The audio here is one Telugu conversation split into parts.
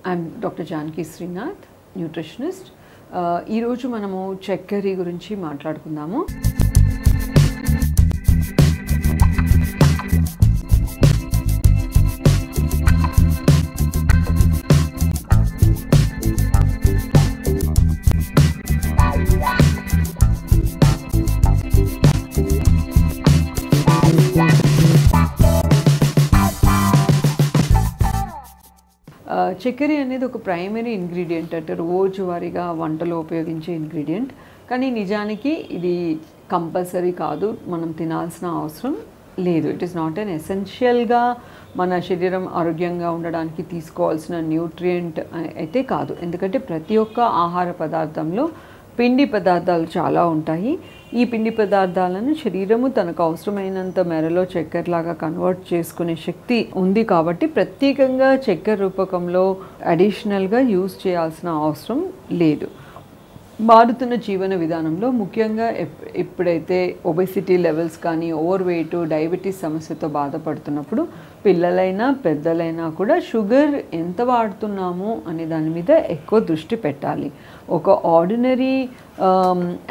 I'm Dr. Janki Srinath, nutritionist. ఈ రోజు మనము చక్కెర గురించి మాట్లాడుకుందాము. చక్కెర అనేది ఒక ప్రైమరీ ఇంగ్రీడియంట్ అంటే రోజువారీగా వంటలో ఉపయోగించే ఇంగ్రీడియంట్. కానీ నిజానికి ఇది కంపల్సరీ కాదు, మనం తినాల్సిన అవసరం లేదు. ఇట్ ఈస్ నాట్ అన్ ఎసెన్షియల్గా మన శరీరం ఆరోగ్యంగా ఉండడానికి తీసుకోవాల్సిన న్యూట్రియంట్ అయితే కాదు. ఎందుకంటే ప్రతి ఒక్క ఆహార పదార్థంలో పిండి పదార్థాలు చాలా ఉంటాయి. ఈ పిండి పదార్థాలను శరీరము తనకు అవసరమైనంత మేరలో చక్కెరలాగా కన్వర్ట్ చేసుకునే శక్తి ఉంది. కాబట్టి ప్రత్యేకంగా చక్కెర రూపకంలో అడిషనల్గా యూజ్ చేయాల్సిన అవసరం లేదు. మారుతున్న జీవన విధానంలో ముఖ్యంగా ఎప్పుడైతే ఒబెసిటీ లెవెల్స్ కానీ ఓవర్ వెయిట్ డయాబెటీస్ సమస్యతో బాధపడుతున్నప్పుడు పిల్లలైనా పెద్దలైనా కూడా షుగర్ ఎంత వాడుతున్నాము అనే దాని మీద ఎక్కువ దృష్టి పెట్టాలి. ఒక ordinary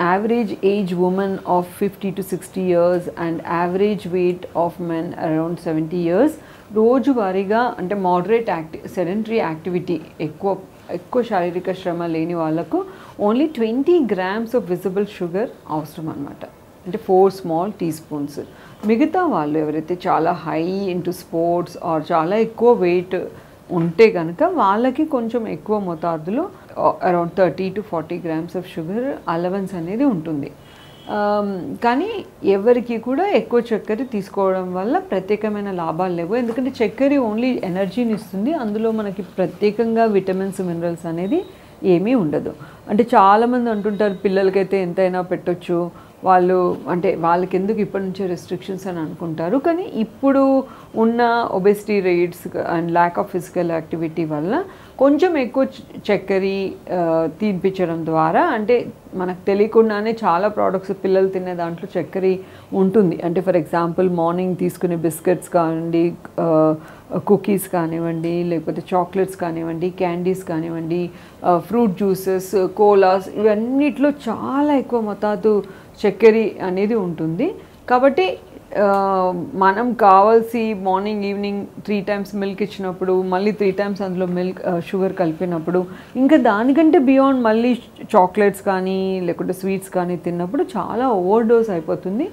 average age women of 50 to 60 years and average weight of men around 70 years రోజువారీగా అంటే మోడరేట్ సెడెంటరీ యాక్టివిటీ ఎక్కువ శారీరక శ్రమ లేని వాళ్ళకు only 20 grams of visible sugar అవసరం అన్నమాట. అంటే 4 small teaspoons. మిగతా వాళ్ళు ఎవరైతే చాలా హై ఇంటూ స్పోర్ట్స్ ఆర్ చాలా ఎక్కువ వెయిట్ ఉంటే కనుక వాళ్ళకి కొంచెం ఎక్కువ మోతాదులో around 30 to 40 grams of sugar allowance అనేది ఉంటుంది. కానీ ఎవరికి కూడా ఎక్కువ చక్కెర తీసుకోవడం వల్ల ప్రత్యేకమైన లాభాలు లేవు. ఎందుకంటే చక్కెర ఓన్లీ ఎనర్జీని ఇస్తుంది, అందులో మనకి ప్రత్యేకంగా విటమిన్స్ మినరల్స్ అనేది ఏమీ ఉండదు. అంటే చాలామంది అంటుంటారు పిల్లలకైతే ఎంతైనా పెట్టొచ్చు, వాళ్ళకి ఎందుకు ఇప్పటి నుంచే రెస్ట్రిక్షన్స్ అని అనుకుంటారు. కానీ ఇప్పుడు ఉన్న obesity rates and lack of physical activity వల్ల కొంచెం ఎక్కువ చక్కెర తినిపించడం ద్వారా అంటే మనకు తెలియకుండానే చాలా ప్రోడక్ట్స్ పిల్లలు తినే దాంట్లో చక్కెర ఉంటుంది. అంటే ఫర్ ఎగ్జాంపుల్ మార్నింగ్ తీసుకునే బిస్కెట్స్ కానివ్వండి, కుకీస్ కానివ్వండి, లేకపోతే చాక్లెట్స్ కానివ్వండి, క్యాండీస్ కానివ్వండి, ఫ్రూట్ జ్యూసెస్, కోలాస్, ఇవన్నిట్లో చాలా ఎక్కువ మోతాదు చక్కెర అనేది ఉంటుంది. కాబట్టి మనం కావాల్సి మార్నింగ్ ఈవినింగ్ 3 times మిల్క్ ఇచ్చినప్పుడు మళ్ళీ 3 times అందులో షుగర్ కలిపినప్పుడు ఇంకా దానికంటే బియాండ్ మళ్ళీ చాక్లెట్స్ కానీ లేకుంటే స్వీట్స్ కానీ తిన్నప్పుడు చాలా ఓవర్ డోస్ అయిపోతుంది.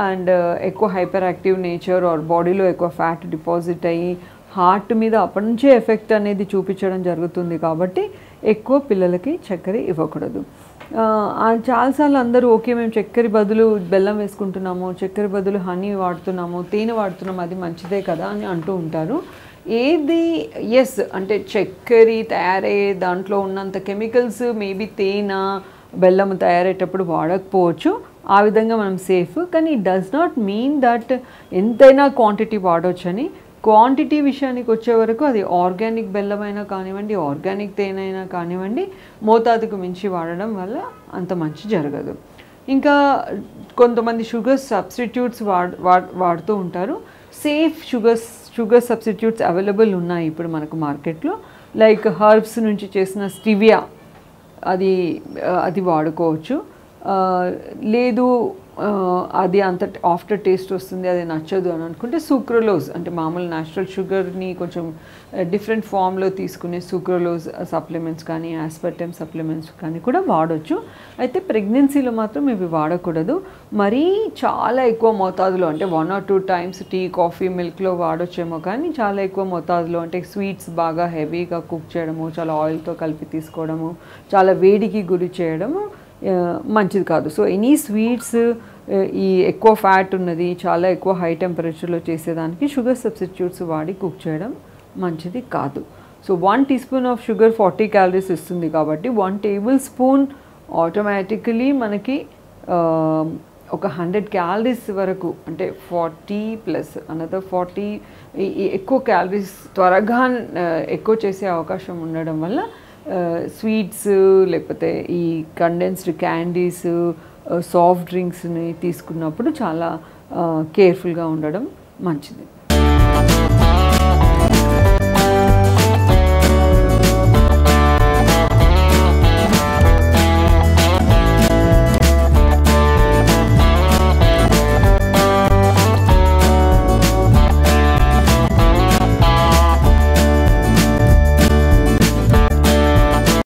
అండ్ ఎక్కువ హైపర్ యాక్టివ్ నేచర్ ఆర్ బాడీలో ఎక్కువ ఫ్యాట్ డిపాజిట్ అయ్యి హార్ట్ మీద అప్పటి నుంచే ఎఫెక్ట్ అనేది చూపించడం జరుగుతుంది. కాబట్టి ఎక్కువ పిల్లలకి చక్కెర ఇవ్వకూడదు. చాలాసార్లు అందరూ ఓకే మేము చక్కెర బదులు బెల్లం వేసుకుంటున్నాము, చక్కెర బదులు హనీ వాడుతున్నాము, తేనె వాడుతున్నాము, అది మంచిదే కదా అని అంటూ ఉంటారు. ఏది ఎస్ అంటే చక్కెర తయారయ్యే దాంట్లో ఉన్నంత కెమికల్స్ మేబీ తేనె బెల్లం తయారయ్యేటప్పుడు వాడకపోవచ్చు, ఆ విధంగా మనం సేఫ్. కానీ it does not mean that ఎంతైనా క్వాంటిటీ వాడవచ్చని. క్వాంటిటీ విషయానికి వచ్చే వరకు అది ఆర్గానిక్ బెల్లం అయినా కానివ్వండి, ఆర్గానిక్ తేనె అయినా కానివ్వండి, మోతాదుకు మించి వాడడం వల్ల అంత మంచి జరగదు. ఇంకా కొంతమంది షుగర్ సబ్స్టిట్యూట్స్ వాడుతూ ఉంటారు. సేఫ్ షుగర్ సబ్స్టిట్యూట్స్ అవైలబుల్ ఉన్నాయి ఇప్పుడు మనకు మార్కెట్లో. లైక్ హర్బ్స్ నుంచి చేసిన స్టివియా అది వాడుకోవచ్చు. లేదు అది అంత ఆఫ్టర్ టేస్ట్ వస్తుంది, అది నచ్చదు అని అనుకుంటే సూక్రలోజ్ అంటే మామూలు న్యాచురల్ షుగర్ని కొంచెం డిఫరెంట్ ఫామ్లో తీసుకునే సూక్రలోజ్ సప్లిమెంట్స్ కానీ ఆస్పర్టమ్ సప్లిమెంట్స్ కానీ కూడా వాడవచ్చు. అయితే ప్రెగ్నెన్సీలో మాత్రం ఇవి వాడకూడదు. మరీ చాలా ఎక్కువ మోతాదులో అంటే 1 or 2 times టీ కాఫీ మిల్క్లో వాడొచ్చేమో, కానీ చాలా ఎక్కువ మోతాదులో అంటే స్వీట్స్ బాగా హెవీగా కుక్ చేయడము, చాలా ఆయిల్తో కలిపి తీసుకోవడము, చాలా వేడికి గురి చేయడము మంచిది కాదు. సో ఎనీ స్వీట్స్ ఈ ఎక్కువ ఫ్యాట్ ఉన్నది చాలా ఎక్కువ హై టెంపరేచర్లో చేసేదానికి షుగర్ సబ్స్టిట్యూట్స్ వాడి కుక్ చేయడం మంచిది కాదు. So 1 teaspoon of sugar 40 calories ఇస్తుంది. కాబట్టి 1 tablespoon ఆటోమేటికలీ మనకి ఒక 100 calories వరకు అంటే 40 + another 40 ఎక్కువ క్యాలరీస్ త్వరగా ఎక్కువ చేసే అవకాశం ఉండడం వల్ల స్వీట్స్ లేకపోతే ఈ కండెన్స్డ్ క్యాండీస్, సాఫ్ట్ డ్రింక్స్ని తీసుకున్నప్పుడు చాలా కేర్ఫుల్గా ఉండడం మంచిది.